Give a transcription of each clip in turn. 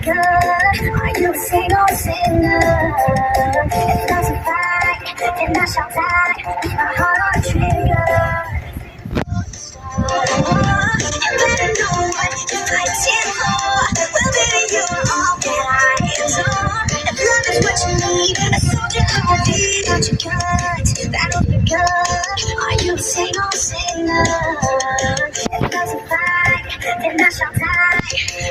trigger. Are you a single sinner? If there's a fight, then I shall die. My heart on trigger. You better know what you're fighting for. Well, baby, you're all that I adore. If love is what you need, a soldier who will be out your guns. That'll be good. Are you a single sinner? If there's a fight, then I shall die.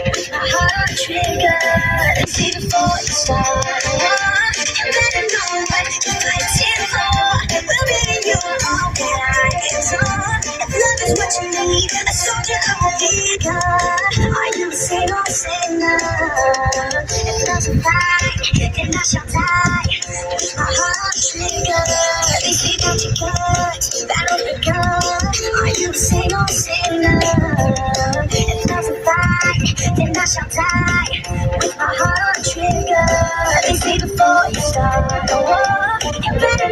With my heart on trigger. Let's see before you start. You better know what you're fighting for. Well, baby, you're all that I adore. If love is what you need, a soldier of a beacon. Are you a single sinner? If there's a fight, then I shall die. With my heart on trigger. They say that you cut, that'll be good. Are you a single sinner? If there's a fight, then I shall die. With my heart on trigger. They say before you start a war, you better